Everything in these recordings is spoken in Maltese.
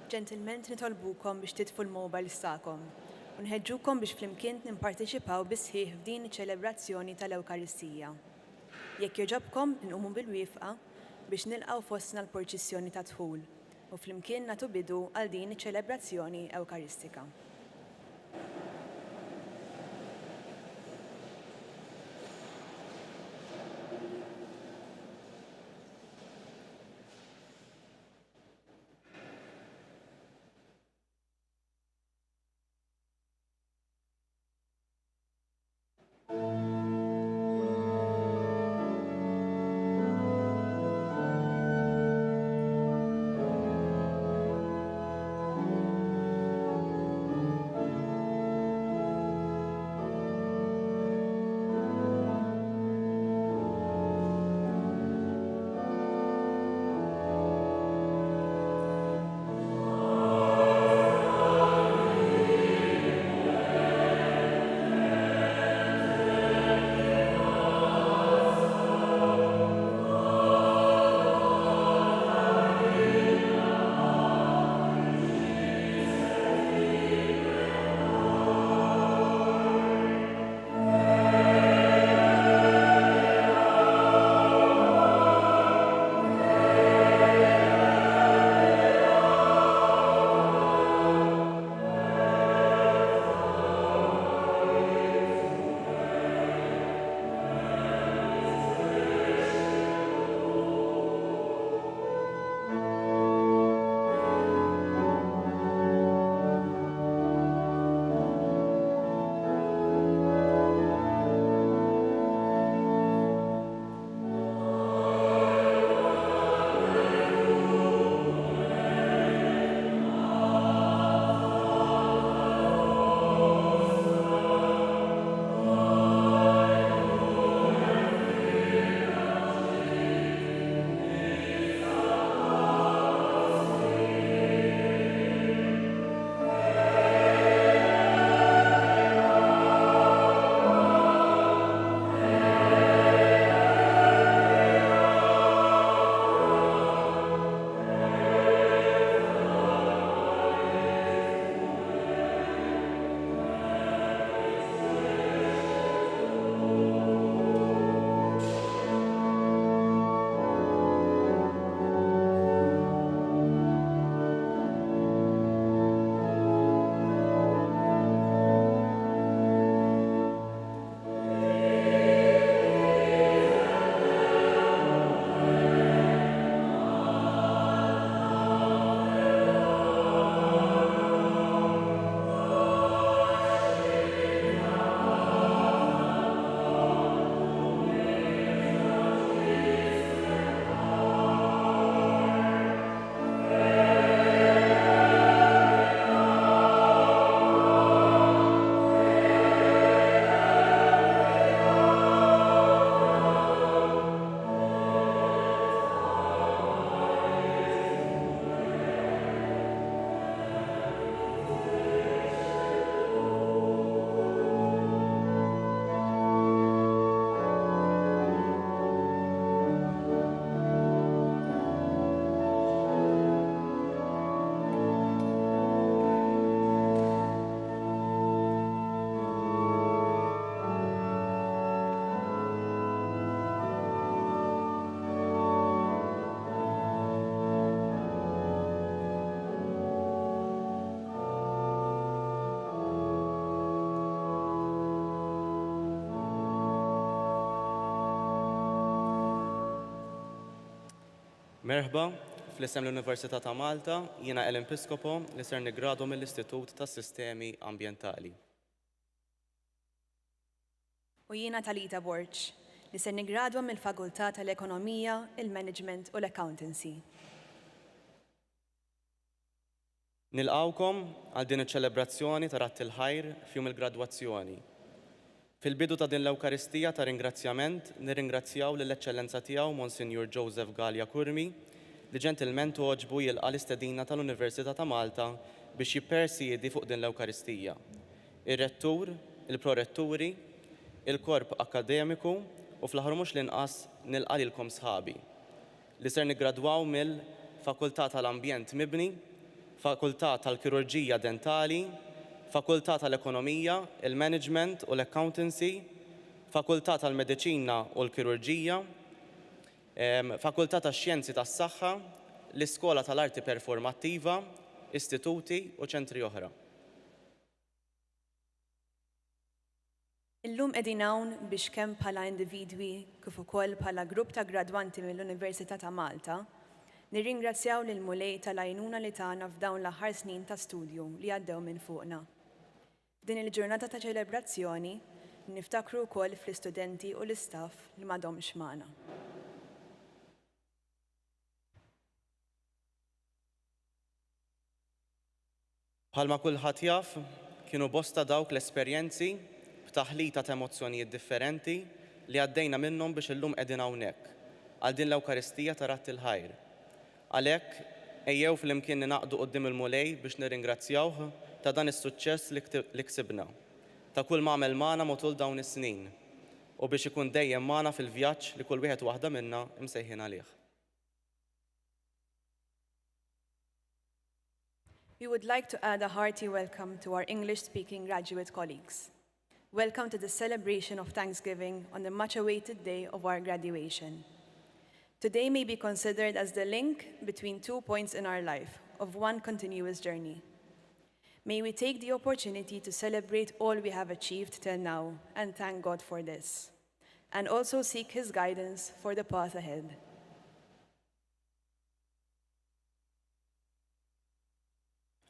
Ġentilment nitolbukom biex titfu l-mobiles tagħkom u nħeġġukom biex flimkien nimparteċipaw bisħieħ f'din iċ-ċelebrazzjoni tal-Ewkaristija. Jekk jogħġobkom inqumu bil-wieqfa biex nilqgħu fostna l-porċissjoni ta' dħul u flimkien nagħtu bidu għal din iċ-ċelebrazzjoni Ewkaristika. Merħba, fl-isem l-Università ta' Malta, jiena Episkopo li ser niggradu mill-Istitut tas Sistemi Ambjentali. U jiena Talita Borċ li se nigradwa mill-Fakultà tal-Ekonomija, il-Management u l-Accountancy. Nilqawkom għal din iċ-ċelebrazzjoni ta' Rat il-Ħajr f'jum il-gradwazzjoni. Fil-bidu ta' din l-Ewkaristija ta' ringrazzjament, nirringrazzjaw lill-Eċċellenza tiegħu Monsinjur Joseph Gallia Kurmi li ġentilment oġbu jilqa' l-istedina tal-Università ta' Malta biex jippersjedi fuq din l-Ewkaristija. Ir-rettur, il-proretturi, il-korp akademiku u fl-aħħar mhux l-inqas nilqa' lilkom sħabi li ser niggradwaw mill-Fakultà tal-Ambjent Mibni, Fakultà tal-Kirurġija Dentali, Fakultà tal-Ekonomija, il-Management u l-Accountancy, Fakultà tal-Mediċina u l-Kirurġija, Fakultà tax-Xjenzi tas-Saħħa, l-Iskola tal-Arti Performattiva, istituti u ċentri oħra. Illum qegħdin hawn biex kemm bħala individwi kif ukoll bħala grupp ta' gradwanti mill-Università ta' Malta nirringrazzjaw lil Mulej tal-għajnuna li tagħna f'dawn l-aħħar snin ta' studju li għaddew minn fuqna. F'din il-ġurnata ta' ċelebrazzjoni niftakru wkoll fl-istudenti u l-istaff li m'għadhomx magħna. Bħalma kulħadd jaf, kienu bosta dawk l-esperjenzi b'taħlita ta' emozzjonijiet differenti li għaddejna minnhom biex illum qegħdin hawnhekk għal din l-Ewkaristija ta' Rat il-Ħajr. Għalhekk ejjew flimkien naqdu quddiem il-Mulej biex nirringrazzjawh ta' dan is-suċċess li ksibna, ta' kull ma għamel magħna matul dawn is-snin u biex ikun dejjem magħna fil-vjaġġ li kull wieħed waħda minna imsejħin għalih. We would like to add a hearty welcome to our English-speaking graduate colleagues. Welcome to the celebration of Thanksgiving on the much-awaited day of our graduation. Today may be considered as the link between 2 points in our life of one continuous journey. May we take the opportunity to celebrate all we have achieved till now and thank God for this, and also seek His guidance for the path ahead.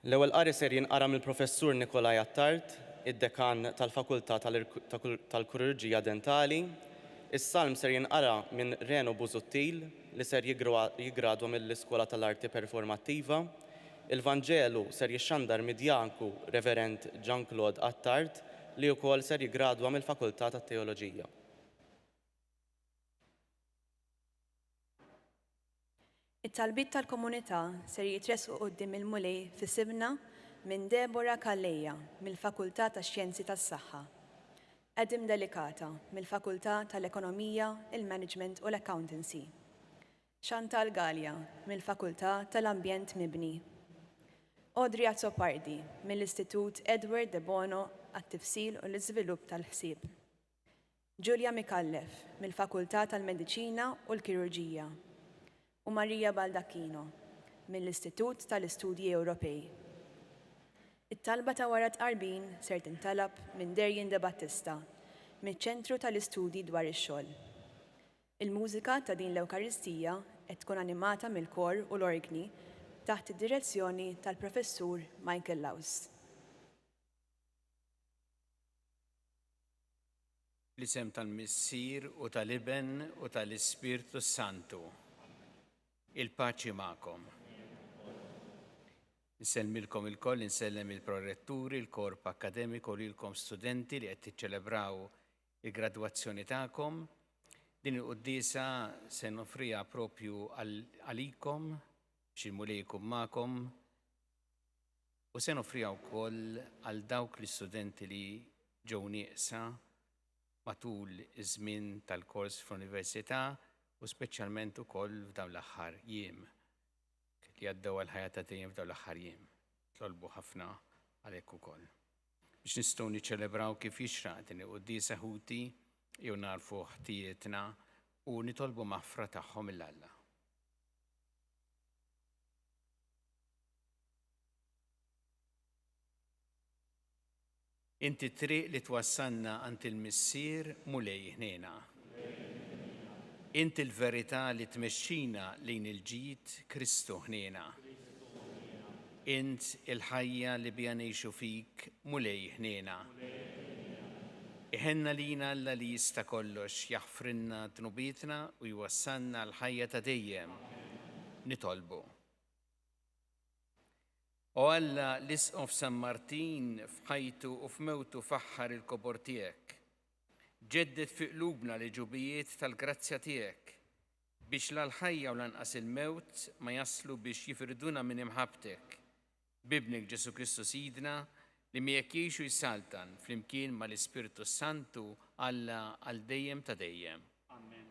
L-ewwel qari ser jinqara mill-Professur Nikolaj Attart, id-dekan tal-Fakultà tal-Kirurġija Dentali. Is-salm ser jinqara minn Reno Busuttil li ser jigradwa mill-Iskola tal-Arti Performattiva. Il-Vanġelu ser jixxandar mid-Djanku Reverend Jean-Claude Attart li wkoll ser jigradwa mill-Fakultà tat-Teoloġija. It-talbit tal-komunità ser jitresqu quddiem il-Mulej fi sibna minn Deborah Kalleja mill-Fakultà tax-Xjenzi tas-Saħħa, Edim Delikata mill-Fakultà tal-Ekonomija, il-Management u l-Accountancy, Chantal Gallia mill-Fakultà tal-Ambjent Mibni, Audrey Azzopardi mill-Istitut Edward de Bono għat-Tifsil u l-Iżvilupp tal-Ħsieb, Giulia Mikallef mill-Fakultà tal-Mediċina u l-Kirurġija, u Marija Baldacchino mill-Istitut tal-Istudji Ewropej. It-talba ta' wara tqarbin ser tintalab minn Derjen De Battista miċ-Ċentru tal-Istudji dwar ix-xogħol. Il-mużika ta' din l-Ewkaristija qed tkun animata mill-kor u l-orgni taħt id-direzzjoni tal-Professur Michael Laus. L-isem tal-Missier u tal-Iben u tal-Ispirtu Santu. Il-paċi magħkom. Nsellmilkom il-koll, nsellem il-proretturi, il-korp akademiku u lilkom studenti li qed tiċċelebraw il-gradwazzjoni tagħkom. Din il-qudiesa se nofrija propju għalikom biex il-Mulej jkun magħkom u se nofrija wkoll għal dawk l-istudenti li ġew nieqsa matul iż-żmien tal-kors fl-Università u speċjalment ukoll f'dawn l-aħħar jiem li għaddew għal-ħajja ta' dejjem f'dawn l-aħħar jiem. Tolbu ħafna għalhekk ukoll. Biex nistgħu niċċelebraw kif jixraq din il-qudiesa ħuti jew narfu ħtijietna u nitolbu maħfra tagħhom mill-Alla. Inti triq li twassalna għand il-Missier Mulej ħnejna. Inti l-verità li tmexxina lejn il-ġid Kristu ħniena. Int il-ħajja li bija ngħixu fik Mulej ħniena. Iħenna lina Alla li jista' kollox jaħfrinna dnubitna u jwassalna l-ħajja ta' dejjem. Nitolbu. O Alla l-isqof San Martin f'ħajtu u f'mewtu faħħar il-kobor tiegħek. Ġeddet fi qlubna li ġubijiet tal-grazzja tiegħek biex l-ħajja u lanqas il-mewt ma jaslu biex jifirduna minn imħabtek. Bibnek Ġesu Kristu Sidna li miegħek jgħixu jissaltan flimkien mal-Ispirtu Santu Alla għal dejjem ta' dejjem. Amen.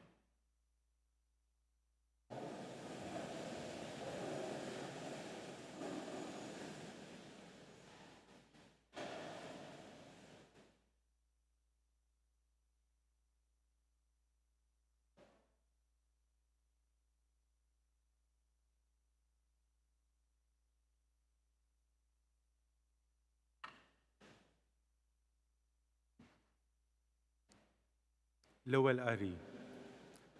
L-ewwel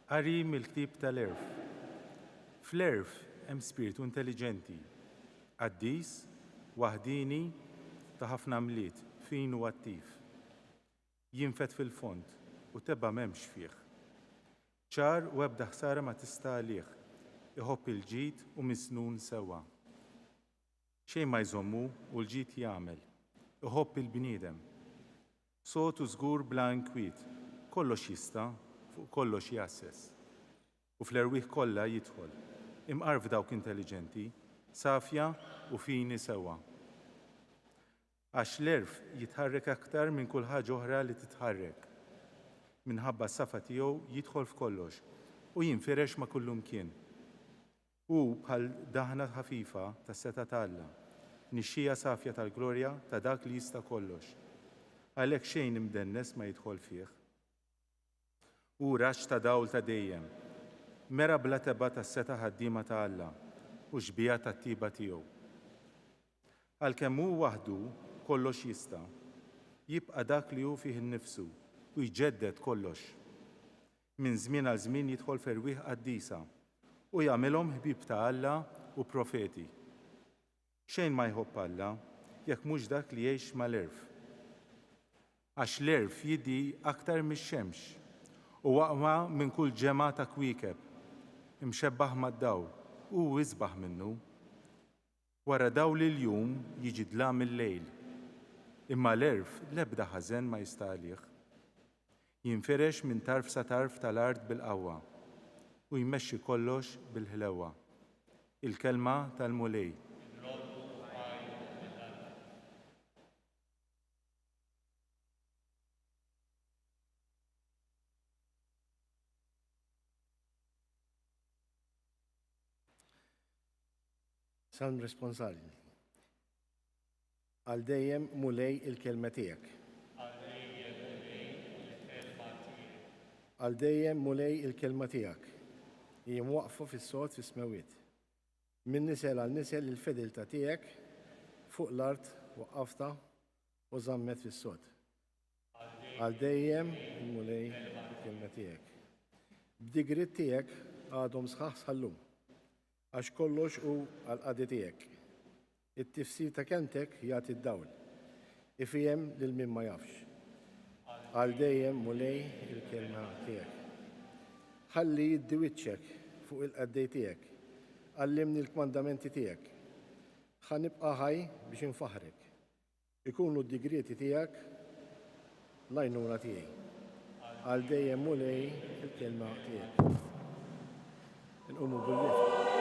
qari mill-ktieb tal-Erf. Fl-Erf hemm spiritu intelligenti, qaddis, waħdini ta' ħafna mliet, fin u attiv. Jinfet fil-fond u tebba m'hemmx fih. ċar u ebda ħsara ma tista' għalih, iħobb il-ġid u misnun sewwa. Xejn ma jżommu u l-ġid jagħmel, iħobb il-bniedem. Sotu żgur bla inkwiet, kollox jista' fuq kollox jassess. U fl-erwieħ kollha jidħol, imqarf dawk intelligenti, safja u fini sewwa. Għax l-erf jitħarrek aktar minn kull ħaġa oħra li titħarrek. Minħabba s-safa tiegħu jidħol f'kollox u jinfirex ma' kullu mkien. U bħal daħna ħafifa tas-seta ta' Alla, nixxija safja tal-glorja ta' dak li jista' kollox. Għalhekk xejn imdennes ma jidħol fih. U raġġ ta' dawl ta' dejjem, mera bla teba tas-seta ħaddiema ta' Alla u xbija tat-tiba tiegħu. Għalkemm hu waħdu kollox jista', jibqa' dak li hu fih innifsu u jġedded kollox. Minn żmien għal żmien jidħol ferwieħ qaddisa u jagħmilhom ħbieb ta' Alla u profeti. Xejn ma jħobb Alla jekk mhux dak li jgħix mal-erf. Għax l-erf jidhi aktar mix-xemx u waqma minn kull ġema ta' kwiekeb, imxebbaħ mad-dawl u wisbaħ minnu. Wara dawl il-jum jiġi dlam il-lejl, imma l-erf l-ebda ħażen ma jista' għalih. Jinfirex minn tarf sa tarf tal-art bil-qawwa u jmexxi kollox bil-ħlewwa. Il-kelma tal-mulej. Salm responsabli. Għal dejjem mulej il-kelma tiegħek. Għal dejjem mulej il-kelma tiegħek. Jiem waqfu fis-sod fis-smewiet. Min nisel għal nisel il-fedilta tiegħek fuq l-art waqqafta u żammet fis-sod. Għal dejjem mulej il-kelma tiegħek. B'digrit tiegħek għadhom sħaħ sħallum. Għax kollox u għal-qadi tiegħek. It-tifsir ta' kentek jagħti d-dawl. Ifihem lil min ma jafx. Għal dejjem mulej il-kelma tiegħek. Ħalli jiddi wiċċek fuq il-qaddej tiegħek. Għallimni l-kmandamenti tiegħek. Ħa nibqa' ħaj biex infaħrek. Ikunu d-digreti tiegħek l-għajnuna tiegħi. Għal dejjem mulej il-kelma tiegħek. Nqumu bil-wifq.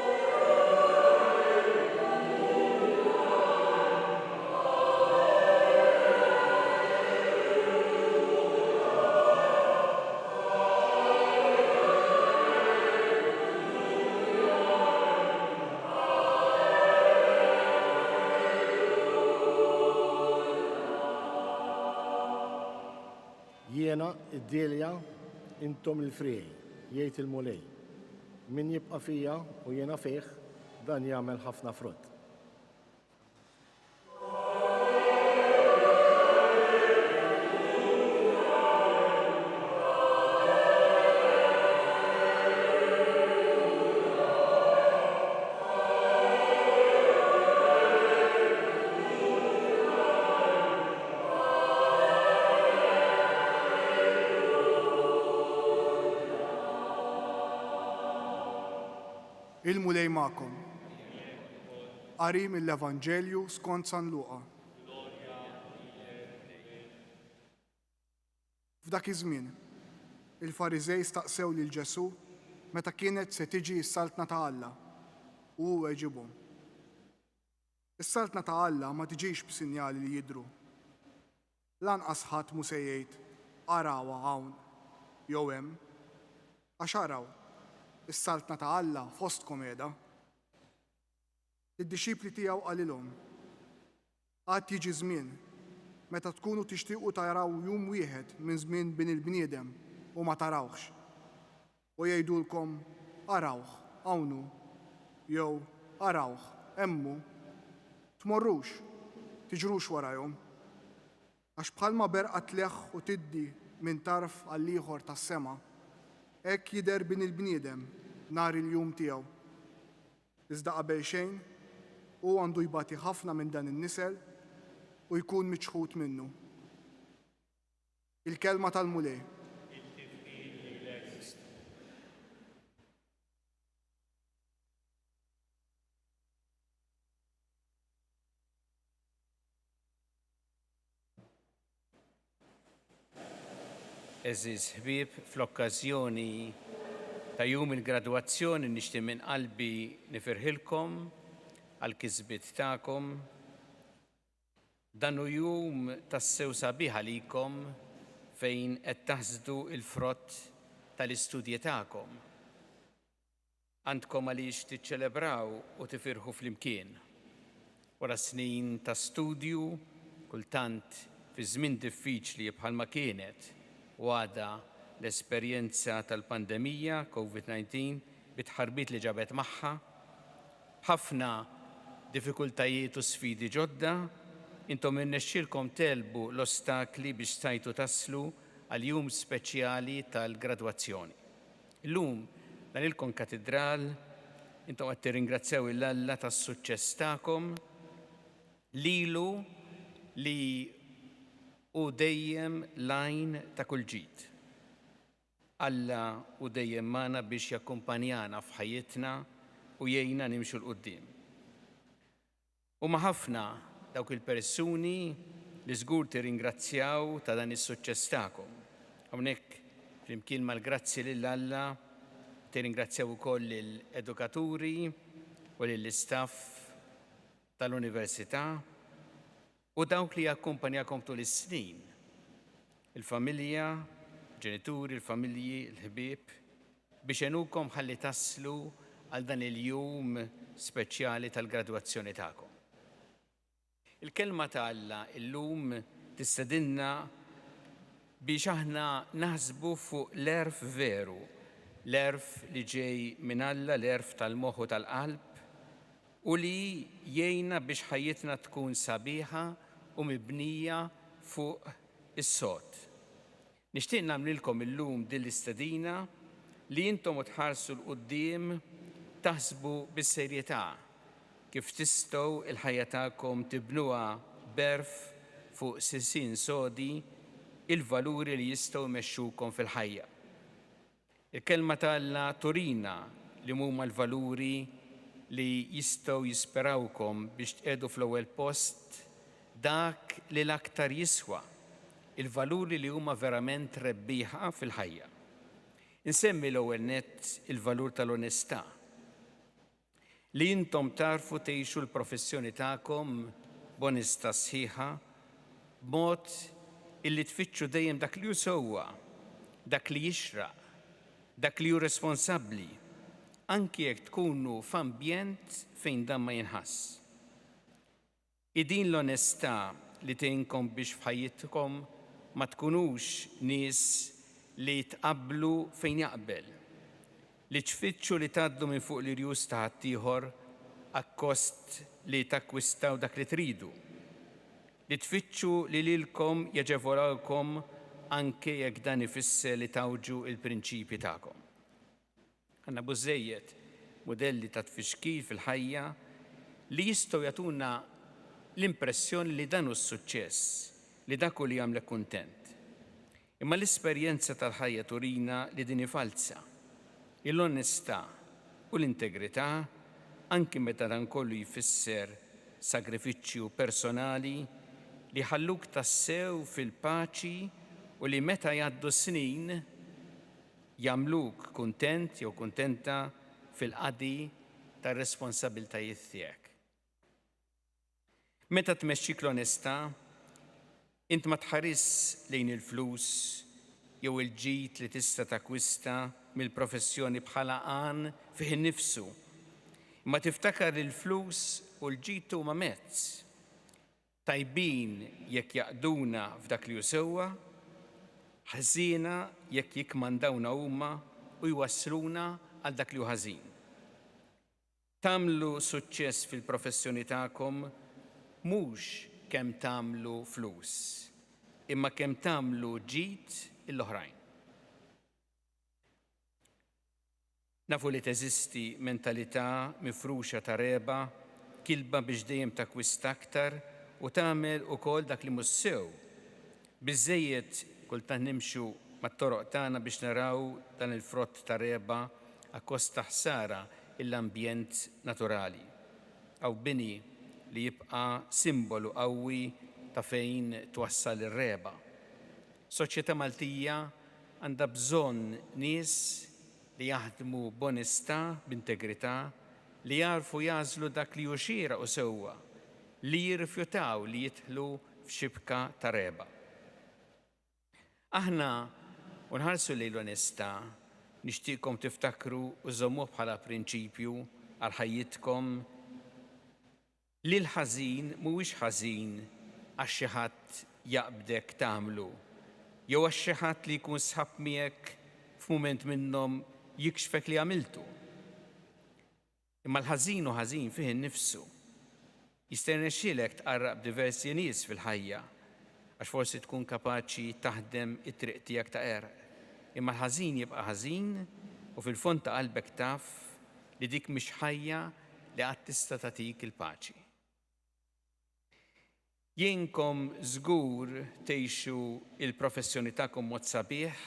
Jiena id-dilja intom il-frej, jgħid il-mulej. Min jibqa' fija u jiena fih dan jagħmel ħafna frott. Il-mulej ma'kom. Qari mill-Evanġelju skont San Luqa. F'dak iż-żmien, il-Fariżej staqsew lil Ġesu meta kienet se tiġi s-saltna ta' Alla u huwa jġibhom. Is-saltna ta' Alla ma tiġix b'sinjali li jidhru. Lanqas ħadd mhu se jgħid arawha hawn jew hemm, għax araw is-saltna ta' Alla fostkom qiegħda. Id-disċipli tiegħu qalilhom: għad jiġi żmien meta tkunu tixtiequ taraw jum wieħed minn żmien bin il-bniedem u ma tarawhx. U jgħidulkom arawh hawnhu jew arawh hemmu, tmorrux, tiġrux warahom. Għax bħalma berqa tleħħ u tiddi minn tarf għal ieħor tas-sema, hekk jidher bin il-bniedem nhar il-jum tiegħu. Iżda qabel xejn u għandu jbati ħafna minn dan in-nisel u jkun miċħut minnu. Il-kelma tal-mulej. Eżiż ħbieb, fl-okkażjoni ta' jum il-gradwazzjoni nixtieq minn qalbi nifirħilkom għall-kisbiet tagħkom. Dan hu jum tassew sabiħ għalikom fejn qed taħsdu l-frott tal-istudji tagħkom. Għandkom għaliex tiċċelebraw u tifirħu flimkien. Wara snin ta' studju, kultant fi żmien diffiċli bħalma kienet u għada l-esperjenza tal-pandemija COVID-19 bitħarbit li ġabet magħha, ħafna diffikultajiet u sfidi ġodda, intom irnexxielkom telbu l-ostakli biex stajtu taslu għal jum speċjali tal-gradwazzjoni. Illum dan il-konkatedral intom qed tirringrazzjaw il-Alla tas-suċċess tagħkom lilu li u dejjem lajn ta' kull ġid. Alla u dejjem magħna biex jakkumpanjana f'ħajjitna u jgħinna nimxu l-qudiem. U ma' ħafna dawk il-persuni li żgur tirringrazzjaw ta' dan is-suċċess tagħkom. Hawnhekk flimkien mal-grazzi lil Alla tirringrazzjaw ukoll lill-edukaturi u lill-istaff tal-Università u dawk li jakkumpanjakom tul is-snin, il-familja, ġenituri, il-familji, il-ħbieb, biex għenukom ħalli taslu għal dan il-jum speċjali tal-gradwazzjoni tagħkom. Il-kelma ta' Alla illum tistedinna biex aħna naħsbu fuq l-erf veru, l-erf li ġej minn Alla, l-erf tal-moħħ u tal-qalb, u li jgħinna biex ħajjitna tkun sabiħa u mibnija fuq is-sod. Nixtieq nagħmlilkom illum din l-istedina li intom tħarsu l-qudiem taħsbu bis-serjetà kif tistgħu il-ħajja tagħkom tibnuha berf fuq sisin sodi il-valuri li jistgħu jmexxukom fil-ħajja. Il-kelma ta' Alla turina li huma l-valuri li jistgħu jisperawkom biex tqegħdu fl-ewwel post dak li l-aktar jiswa, il-valuri li huma verament rebbieħa fil-ħajja. Insemmi l-ewwel nett il-valur tal-onestà. Li intom tarfu tgħixu l-professjoni tagħkom b'onestà sħiħa, b'mod illi tfittxu dejjem dak li hu sewwa, dak li jixraq, dak li hu responsabbli, anki jekk tkunu f'ambjent fejn dan ma jinħass. Din l-onestà li tgħinkom biex f'ħajjitkom ma tkunux nies li tqabblu fejn jaqbel, li tfittxu li tgħaddu minn fuq l-irjus ta' ħaddieħor akkost li takkwistaw dak li tridu, li tfittxu li lilkom jaġevolawkom anke jekk dan ifisser li tawġu il-prinċipji tagħkom. Għandna bużejjed modelli ta' tfixkil fil-ħajja li jistgħu jagħtuna l-impressjoni li dan hu s-suċċess, li dak li jagħmlek kuntent. Imma l-esperjenza tal-ħajja turina li din falsa. Il-onestà u l-integrità anki meta dan kollu jfisser sagrifiċċju personali li ħalluk tassew fil-paċi u li meta jgħaddu snin jagħmluk kuntent jew kuntenta fil-qadi tar-responsabiltajiet tiegħek. Meta tmexxik l-onestà, int ma tħares lejn il-flus jew il-ġid li tista' takwista mill-professjoni bħala għan fih innifsu. Ma tiftakar il-flus u l-ġid huma mezz. Tajbin jekk jaqduna f'dak li hu sewwa, ħażiena jekk jikmandawna huma u jwassluna għal dak li hu ħażin. Tagħmlu suċċess fil-professjoni tagħkom mhux kemm tagħmlu flus, imma kemm tagħmlu ġid il-oħrajn. Nafu li teżisti mentalità mifruxa ta' reba, kilba biex dejjem takwista aktar u tagħmel ukoll dak li mhux sew. Biżżejjed kultant nimxu mat-toroq tagħna biex naraw dan il-frott ta' reba akkosta ħsara l-ambjent naturali. Aw bini li jibqa' simbolu qawwi ta' fejn twassal ir-reba. Soċjetà Maltija għandha bżonn nies li jaħdmu b'onestà, b'integrità, li jarfu jażlu dak li hu xieraq u sewwa, li jirrifjutaw li jidħlu f'xibka ta' reba. Aħna nħarsu lejn l-onestà, nixtieqkom tiftakru u żommuh bħala prinċipju għal ħajjitkom li l-ħażin mhuwiex ħażin għax xi ħadd jaqbdek tagħmlu, jew għax xi ħadd li jkun sħab miegħek f'mument minnhom jikxfek li għamiltu. Imma l-ħażin hu ħażin fih innifsu. Jista' jirnexxielek tqarraq b'diversi nies fil-ħajja għax forsi tkun kapaċi taħdem it-triq tiegħek ta' għerq. Imma l-ħażin jibqa' ħażin u fil-fond ta' qalbek taf li dik mhix ħajja li qatt tista' tagħtik il-paċi. Jienkom żgur tgħixu il-professjoni tagħkom mod sabiħ,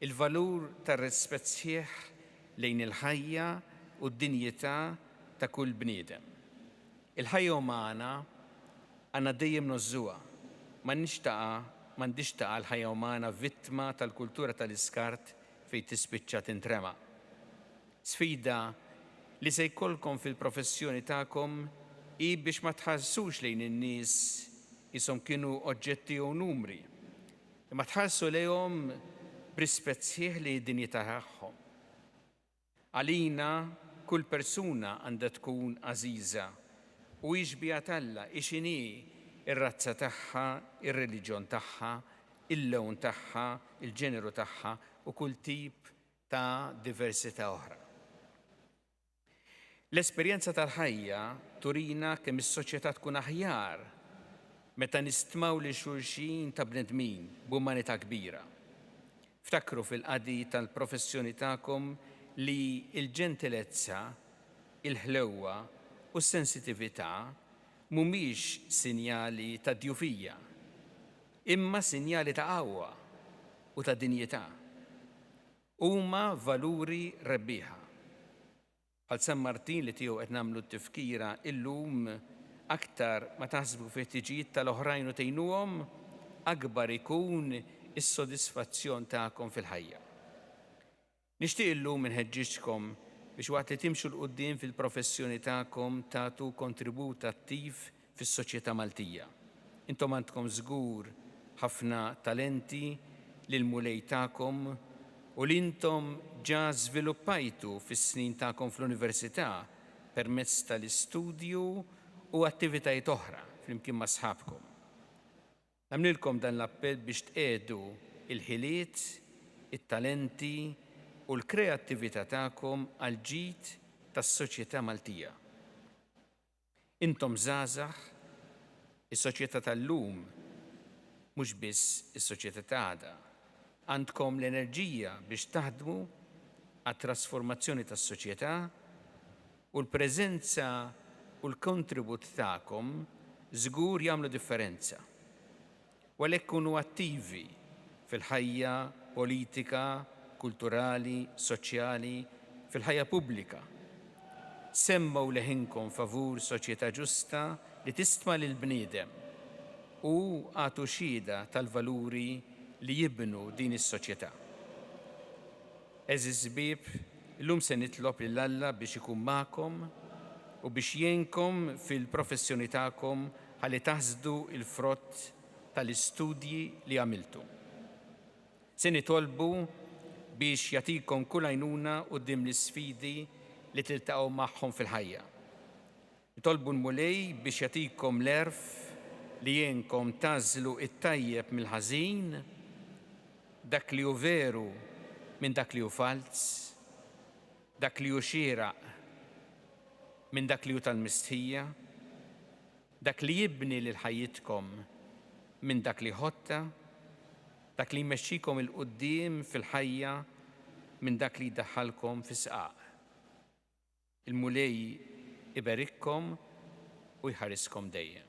il-valur tar-rispett sħiħ lejn il-ħajja u d-dinjità ta' kull bniedem. Il-ħajja umana għandna dejjem nożżuha, m'għandix taqa' l-ħajja umana vittma tal-kultura tal-iskart fejn tispiċċa tintrema. Sfida li se jkollkom fil-professjoni tagħkom hi biex ma tħassux lejn in-nies ishom kienu oġġetti jew numri, imma tħarsu lejhom b'rispett sħiħ li d-dinjità tagħhom. Għalina kull persuna għandha tkun għażiża u jiġbija Alla x'inhi ir-razza tagħha, ir-reliġjon tagħha, il-lewn tagħha, il-ġeneru tagħha u kull tip ta' diversità oħra. L-esperjenza tal-ħajja turina kemm is-soċjetà tkun aħjar meta nistmaw li xulxin ta' bnedmin b'umanità kbira. Ftakru fil-qadi tal-professjoni tagħkom li l-ġentilezza, il-ħlewwa u s-sensitività mhumiex sinjali ta' djufija, imma sinjali ta' qawwa u ta' dinjità. Huma valuri rebbieħa. Għal San Martin li tiegħu qed nagħmlu t-tifkira illum aktar ma taħsbu fit-tiġijiet tal-oħrajn u tgħinuhom, akbar ikun is-sodisfazzjon tagħkom fil-ħajja. Nixtieq illum inħeġġiġkom biex waqt li timxu l-qudiem fil-professjoni tagħkom tagħtu kontribut attiv fis-soċjetà Maltija. Intom għandkom żgur ħafna talenti lil mulej tagħkom u li intom ġa żviluppajtu fis-snin tagħkom fl-università permezz tal-istudju u attivitajiet oħra flimkien ma' sħabkom. Nagħmlilkom dan l-appell biex tqiegħdu il-ħiliet, it-talenti u l-kreattività tagħkom għal ġid tas-soċjetà Maltija. Intom żgħażagħ, is-soċjetà tal-lum mhux biss is-soċjetà ta' għada. Għandkom l-enerġija biex taħdmu għat-trasformazzjoni tas-soċjetà u l-preżenza u l-kontribut tagħkom żgur jagħmlu differenza. U għalhekk kunu attivi fil-ħajja politika, kulturali, soċjali, fil-ħajja pubblika. Semmaw leħinkom favur soċjetà ġusta li tistma' lill-bniedem u għatu xhieda tal-valuri li jibnu din is-soċjetà. Eżiż ħbieb, illum se nitlob lil Alla biex ikun magħkom u biex jgħinkom fil-professjoni tagħkom ħalli taħsdu il-frott tal-istudji li għamiltu. Se nitolbu biex jagħtikom kull għajnuna quddiem l-isfidi li tiltaqgħu magħhom fil-ħajja. Nitolbu l-Mulej biex jagħtikom l-erf li jgħinkom tażlu it-tajjeb mill-ħażin, dak li hu veru minn dak li hu fals, dak li hu xieraq minn dak li hu tal-mistħija, dak li jibni lil ħajjitkom minn dak li ħotta, dak li jmexxikom il-qudiem fil-ħajja minn dak li jdaħħalkom fis-sqaq. Il-Mulej iberikkom u jħariskom dejjem.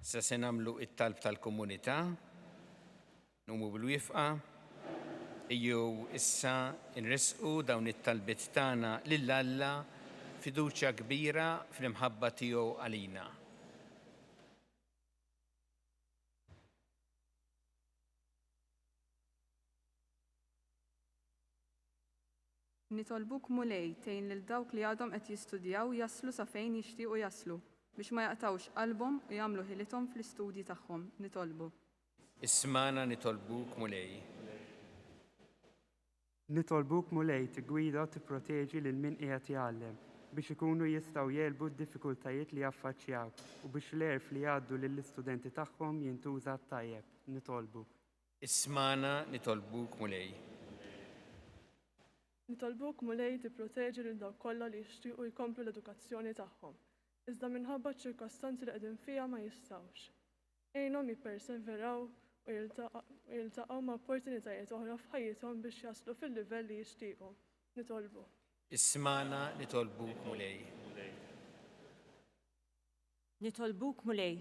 Sa se nagħmlu it-talb tal-komunità, numu bil-wifqa, jew issa nresqu dawn it-talbiet tagħna lil Alla fiduċja kbira fl-imħabba tiegħu għalina. Nitolbuk Mulej tgħin lil dawk li għadhom qed jistudjaw jaslu sa fejn jixtiequ jaslu biex ma jaqtawx qalbhom u jagħmlu ħilithom fl-istudji tagħhom. Nitolbu. Ismana nitolbuk Mulej. Nitolbuk Mulej tigwida u tipproteġi lil min qiegħed jgħallem biex ikunu jistgħu jelbu d-diffikultajiet li jaffaċċjaw u biex l-erf li jgħaddu lill-istudenti tagħhom jintuża tajjeb. Nitolbu. Ismana nitolbuk Mulej. Nitolbuk Mulej tipproteġi lil dawk kollha li jixtiequ jkomplu l-edukazzjoni tagħhom. Iżda minħabba ċ-ċirkostanzi li qegħdin fiha ma jistgħux. Għinhom jipperseveraw u jiltaqgħu ma' opportunitajiet oħra f'ħajjithom biex jaslu fil-livell li jixtiequ. Nitolbu. Ismana nitolbuk Mulej. Nitolbuk Mulej,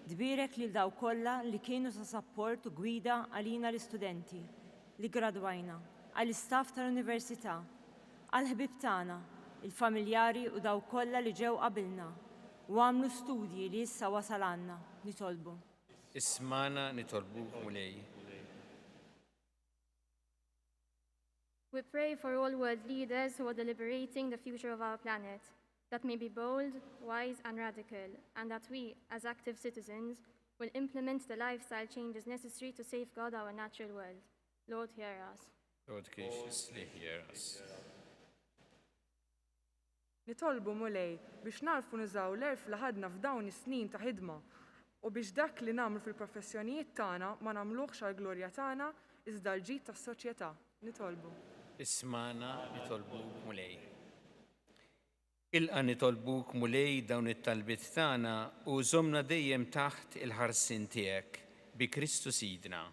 dbirek lil daw kollha li kienu sa sapport u gwida għalina l-istudenti li gradwajna, għall-istaff tal-Università, għall-ħbib tagħna, il-familjari u daw kollha li ġew qabilna u għamlu studji li issa wasal għandna. Nitolbu. Ismana nitolbuk Mulej. We pray for all world leaders who are deliberating the future of our planet, that may be bold, wise and radical, and that we, as active citizens, will implement the lifestyle changes necessary to safeguard our natural world. Lord, hear us. Lord, graciously hear us. Nitolbu Mulej biex narfu nużaw l-erf li ħadna f'dawn is-snin ta' ħidma u biex dak li nagħmlu fil-professjonijiet tagħna ma nagħmluhx għall-glorja tagħna iżda l-ġid tas-soċjetà. Nitolbu. Ismana nitolbuk Mulej. Ilqa nitolbuk Mulej dawn it-talbiet tagħna u żommna dejjem taħt il-ħarsien tiegħek bi Kristu Sidna.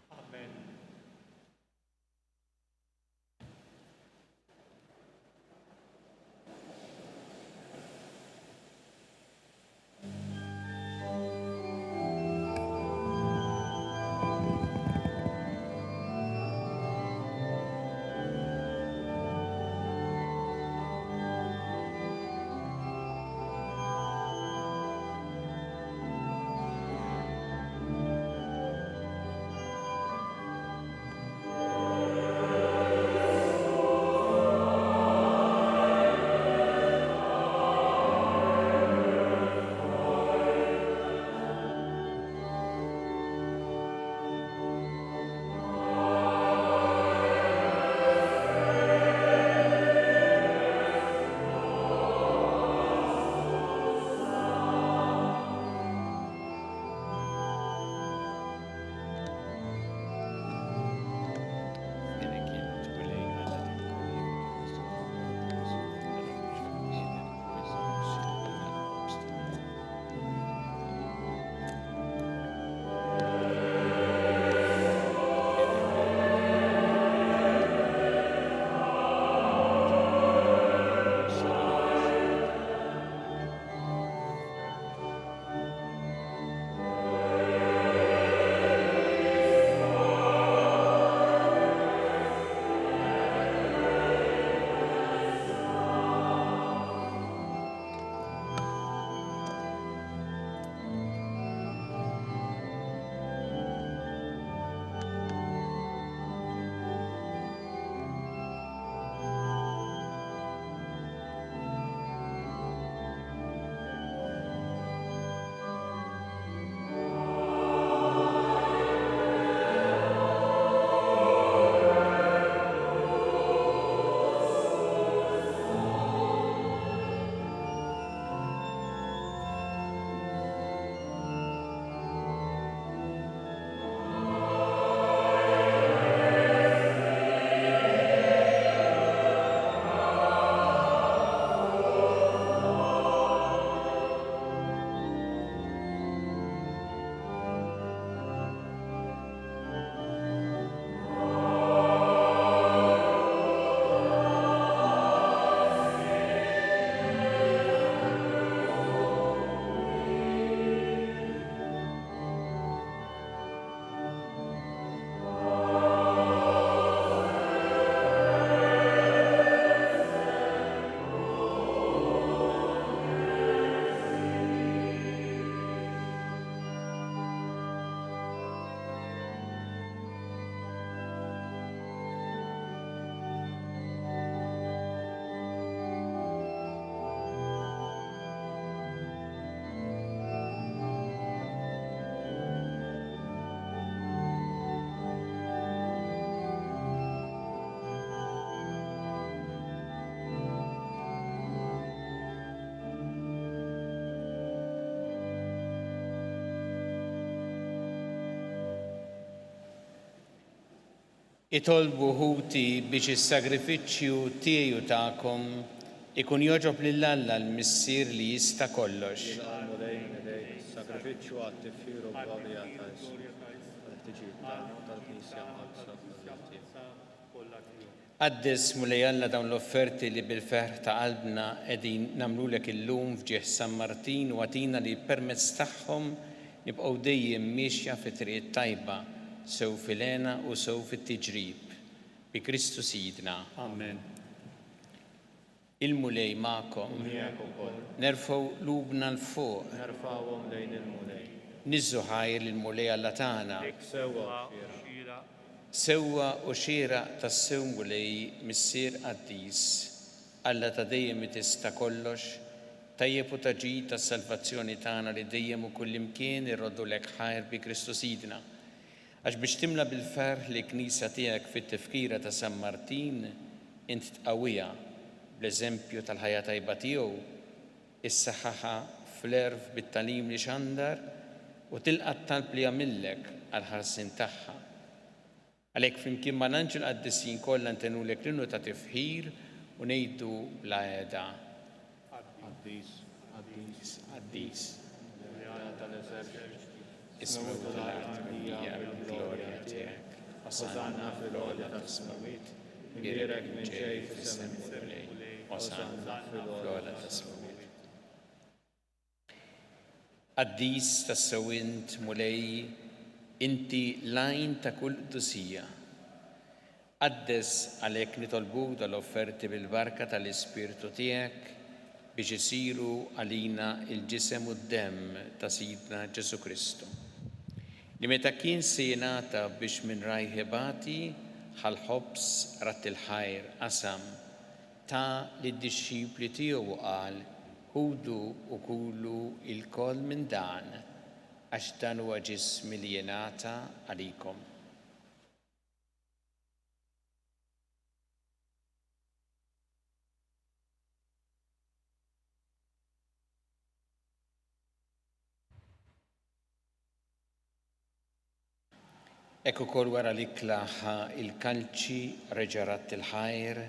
Itolbu ħuti biex is-sagrifiċċju tiegħi u tagħkom ikun joġob lill-Alla l-Missier li jista' kollox. Sagrifiċċju għat-tifħir u glorja tal-ħtiġijiet tal-Knisja Għaddis mulej Alla dawn l-offerti li bil-ferħ ta' qalbna qegħdin nagħmlulek illum f'ġieħ San Martin u għatina li permezz tagħhom nibqgħu dejjem miexja fit-triq tajba sew fil-għena u sew fit-tiġrib. Bi Kristu Sidna. Amen. Il-mulej magħkom. Nerfgħu lubna l-fuq. Nerfgħuhom lejn il-mulej. Niżżu ħajr lill-mulej Alla tagħna. Sewwa u xieraq tas-sew mulej Missier Qaddis. Alla ta' dejjem tista' kollox, tajjeb u taġid tas-salvazzjoni tagħna li dejjem u kullimkien irroddu lek ħajr bi Kristu Sidna. Għax biex timla bil-ferħ li knisja tiegħek fit-tifkira ta' San Martin, int tqawwija bl-eżempju tal-ħajja tajba tiegħu, issaħħaħa fl-erf bit-talim li xandar u tilqa' t-talb li jagħmillek għall-ħarsien tagħha. Għalhekk flimkien ma' l-anġel qaddisin kollha ntenulek l-innu ta' tifħir u ngħidu bla għeda. Qaddis. Ismu tal-art mija bil-glorja tiegħek. Osanna fil-għolja tas-smawiet. Irek minn ġej fis-semmi tal-lejl. Osanna fil-għolja tas-smawiet. Qaddis tas-sewint mulej inti lajn ta' kull qdusija. Qaddes għalhekk nitolbuk dal-offerti bil-barka tal-Ispirtu tiegħek biex isiru għalina il-ġisem u d-demm ta' Sidna Ġesu Kristu. Li meta kien se jingħata biex minn rajħebati ħal-ħobs rat il-ħajr qasam ta' lid-dixxipli tiegħu qal ħudu u kulu il-koll minn dan għax dan huwa ġismi li jingħata għalikom. Ekku kol wara li klaħa il-kalċi reġarat il-ħajr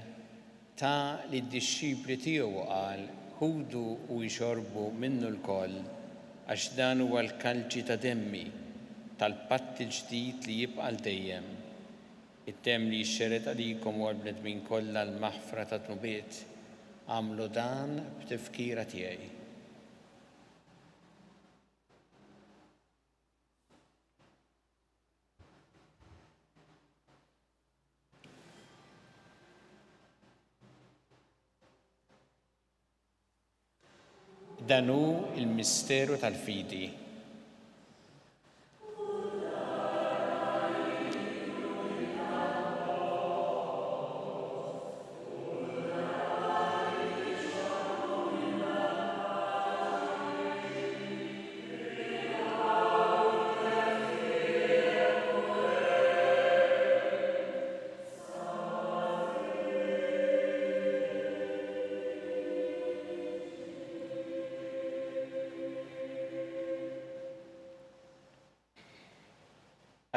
ta' li d-dixxipli tiegħu qal ħudu u jxorbu minnu l-koll għax dan huwa l-kalċi ta' demmi tal-patt il-ġdid li jibqa' dejjem. It-temm li jxxered għalikom u għall-bnedmin kollha l-maħfra ta' tnubiet għamlu dan b'tifkira tiegħi. Dan hu il-misteru tal-fidi.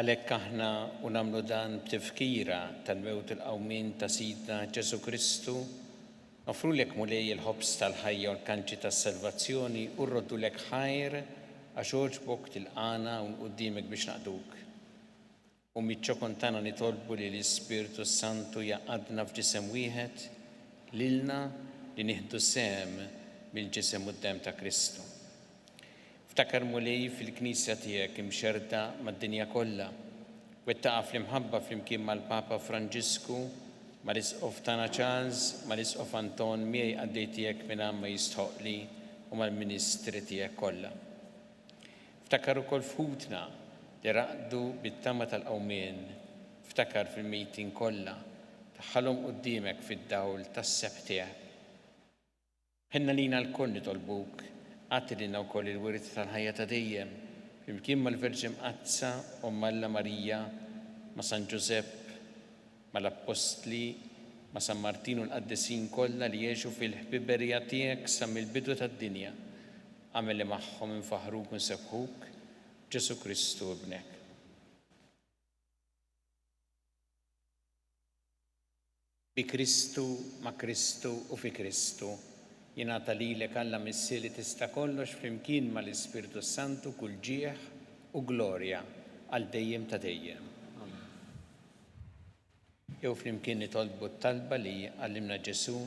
Għalhekk aħna u nagħmlu dan b'tifkira tal-mewt il-qawmien ta' Sidna Ġesu Kristu, nofrulek mulej il-ħobs tal-ħajja u l-kanċi tas-salvazzjoni u rroddulek ħajr għax oġbok tilqana u qudiemek biex naqduk. U miċ-ċokon tagħna nitolbu li l-Ispirtu Santu jaqadna f'ġisem wieħed lilna li nieħdu sehem mill-ġisem u d-demm ta' Kristu. Ftakar mulej fil-Knisja tiegħek imxerda mad-dinja kollha, wettaqa fl-imħabba flimkien mal-Papa Franġisku, mal-Isqof tagħna Charles, mal-Isqof Anton miegħi għaddej tiegħek minn ma jistħoqli u mal-Ministri tiegħek kollha. Ftakar ukoll f'ħutna li raqdu bit-tama tal-qawmien, ftakar fil-mejtin kollha, taħħalhom quddiemek fid-dawl tas-seb tiegħek. Ħenna lina l-koll nitolbuk għatti lina wkoll il-wirt tal-ħajja ta' dejjem, flimkien mal-Verġin Qazza u Alla Marija, ma' San Ġusepp, mal-Apostli, ma' San Martin u l-Qaddisin kollha li jgħixu fil-ħbiberija tiegħek sa mill-bidu tad-dinja. Għamel li magħhom infaħruk u nsebħuk Ġesu Kristu ibnek. Bi Kristu, ma' Kristu u fi Kristu. Jingħata lilek Alla missi li tista' kollox flimkien mal-Ispirtu Santu kull ġieħ u glorja għal dejjem ta' dejjem. Jew flimkien nitolbu t-talba li għallimna Ġesu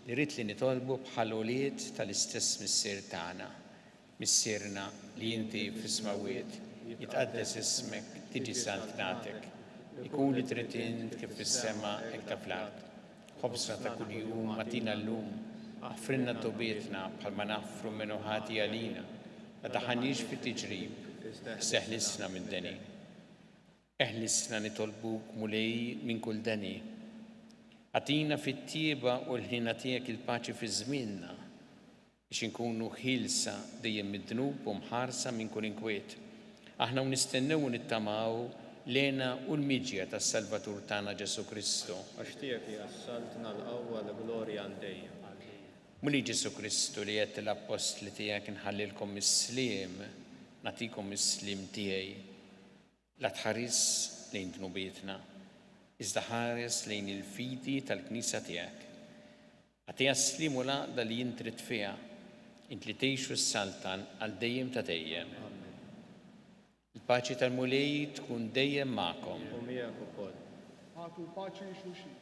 li rrid li nitolbu bħal ulied tal-istess missier tagħna. Missierna li inti fis-smawiet, jitqaddes ismek, tiġi santnatek, ikun li trid int kif fis-sema hekk ta' fl-ard. Ħobsna ta' kuljum matina llum, aħfrinna tobietna bħalma naħfru minnu ħati għalina, ma taħanix fit-tiġrib, seħlisna minn deni. Eħlisna nitolbuk mulej minn kull deni. Għatina fit-tieba u l-ħina tiegħek il-paċi fi żmienna, biex inkunu ħilsa dejjem mid-dnub u mħarsa minn kull inkwiet. Aħna nistennew u nittamaw lena u l-miġja tas-Salvatur tagħna Ġesu Kristu. Għax tiegħek jassaltna l-qawwa l-glorja għal dejjem. Muli Ġesu Kristu li qed l-apostli tiegħek inħallilkom is-sliem, nagħtikom is-sliem tiegħi. La tħares lejn dnubietna, iżda ħares lejn il-fidi tal-Knisja tiegħek. Għatija s-sliem u laqda li jintrid fiha, int li tgħixu s-saltan għal dejjem ta' dejjem. Il-paċi tal-mulej tkun dejjem magħkom. U miegħek ukoll. Ħatu paċi xulxin.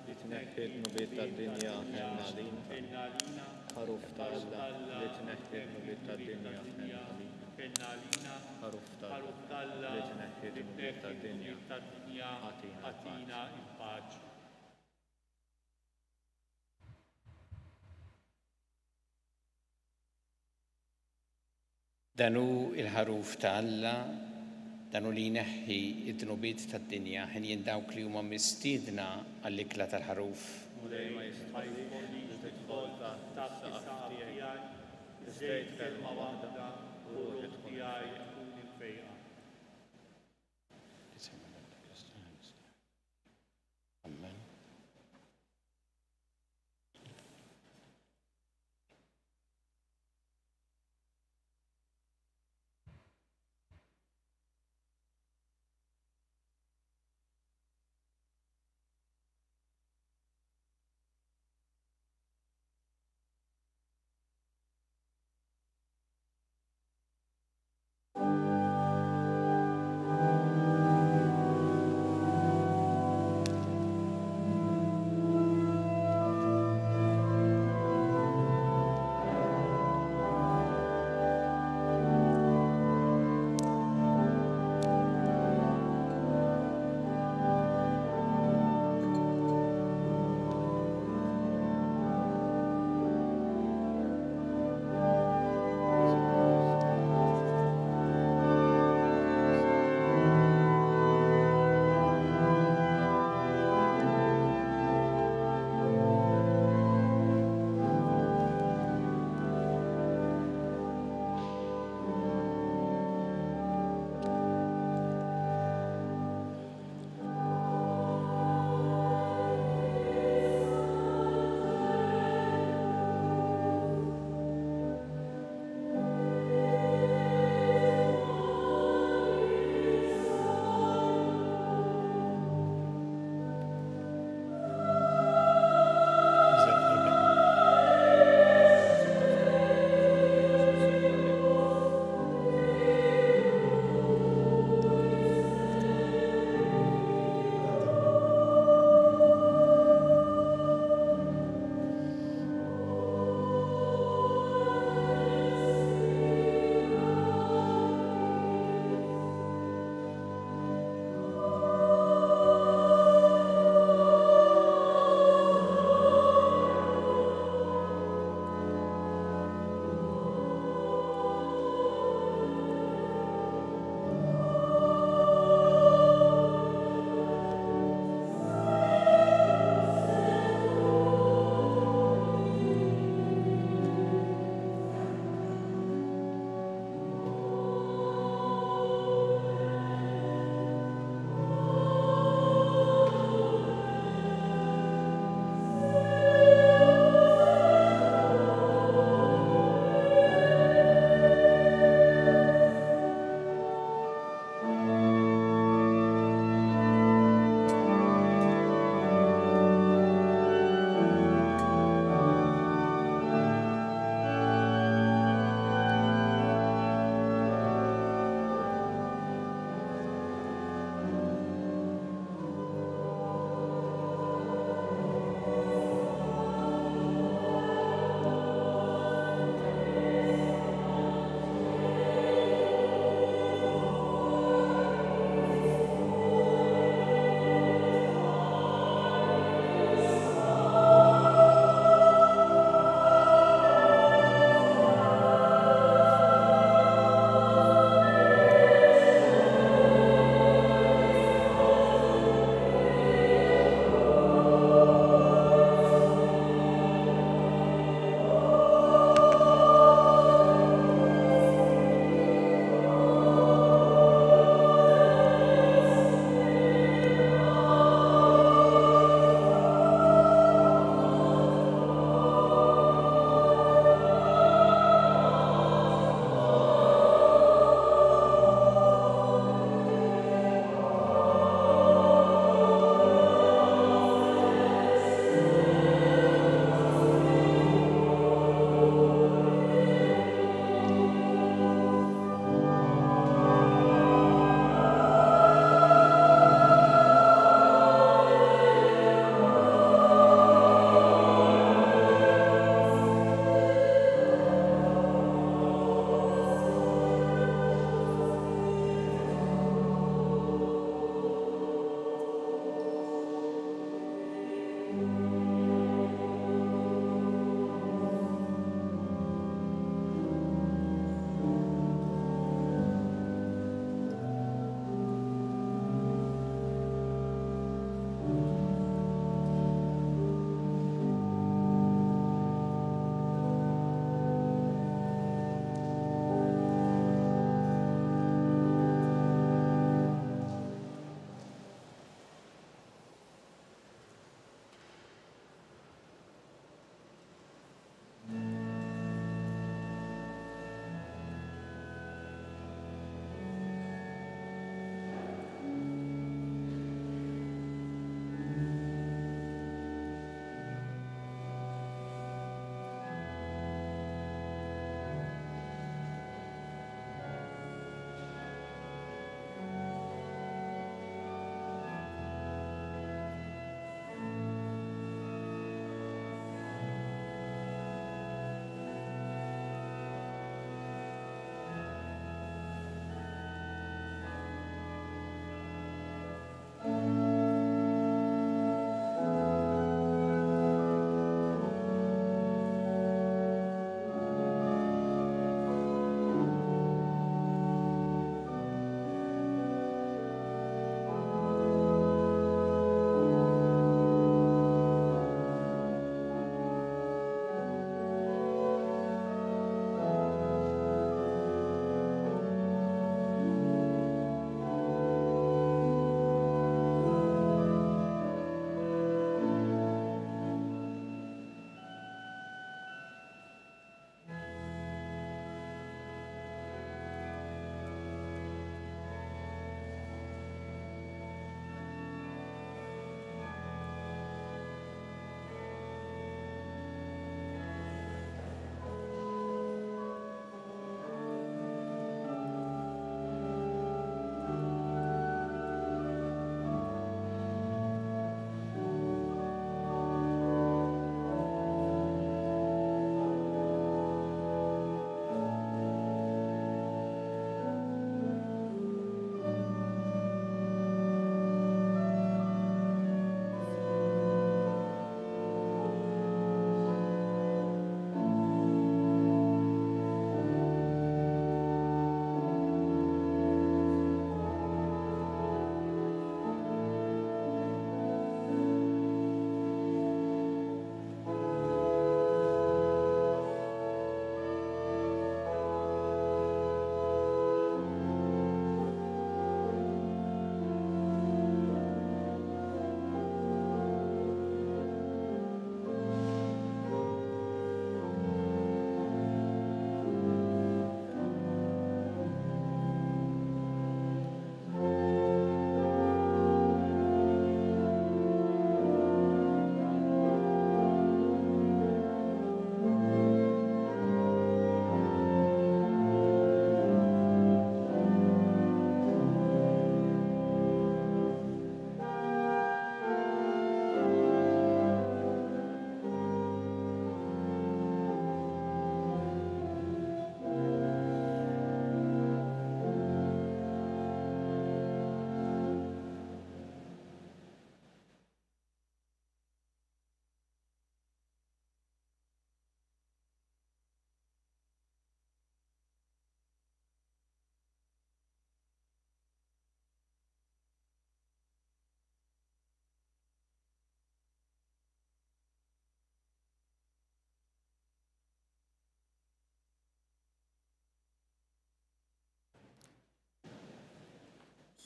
Li tneħħi l-nubiet tad-dinja ħenna lina. Ħaruf ta' Alla li tneħħi l-nubiet tad-dinja ħenna lina. Ħaruf ta' Alla li tneħħi l-nubiet tad-dinja ħatina il-paċi. Danu il-ħaruf ta' Alla, danu li jneħħi id-dnubiet tad-dinja ħin jindawk li huma mistiedna għall-ikla tal-ħaruf. Mulej ma jistħajfon li tidħol taħt is-saqaf tiegħi, iżdejt kelma waħda u ruħ tiegħi jkun il-fejqa. Amen.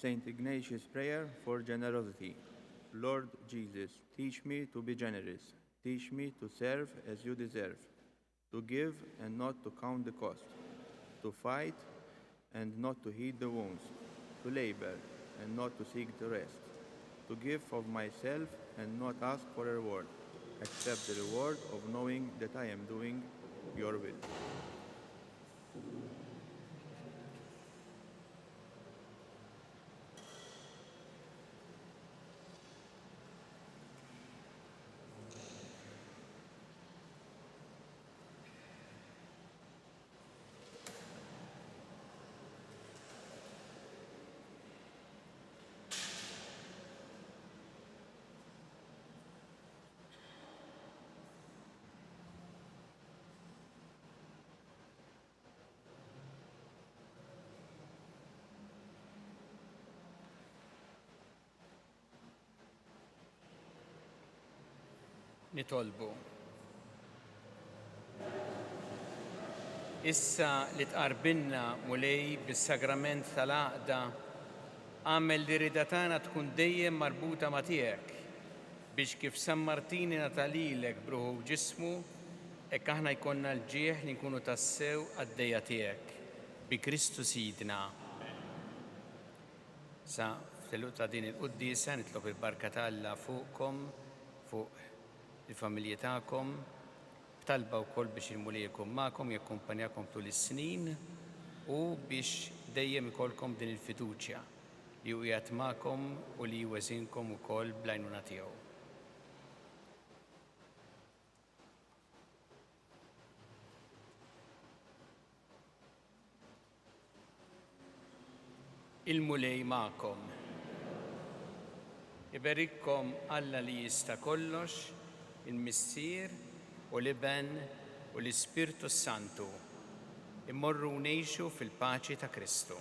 Saint Ignatius' prayer for generosity. Lord Jesus, teach me to be generous. Teach me to serve as you deserve, to give and not to count the cost, to fight and not to heed the wounds, to labor and not to seek the rest, to give of myself and not ask for a reward, except the reward of knowing that I am doing your will. Nitolbu. Issa li tqarbilna mulej bis-sagrament tal-għaqda għamel li rida tagħna tkun dejjem marbuta ma' tiegħek biex kif San Martini natalilek bruħu ġismu hekk aħna jkollna l-ġieħ li nkunu tassew għaddejja tiegħek bi Kristu Sidna. Sa fil-luq ta' din il-qudiesa nitlob il-barka tal-Alla fuqkom, fuq il-familji tagħkom, talba wkoll biex il-mulejkom magħkom jakkumpanjakom tul is-snin u biex dejjem ikolkom din il-fiduċja li hu qiegħed magħkom u li jweżinkom ukoll bl-għajnuna tiegħu. Il-mulej magħkom. Iberikkom Alla li jista' kollox, il-Missier u l-Iben u l-Ispirtu Santu. Immorru ngħixu fil-paċi ta' Kristu.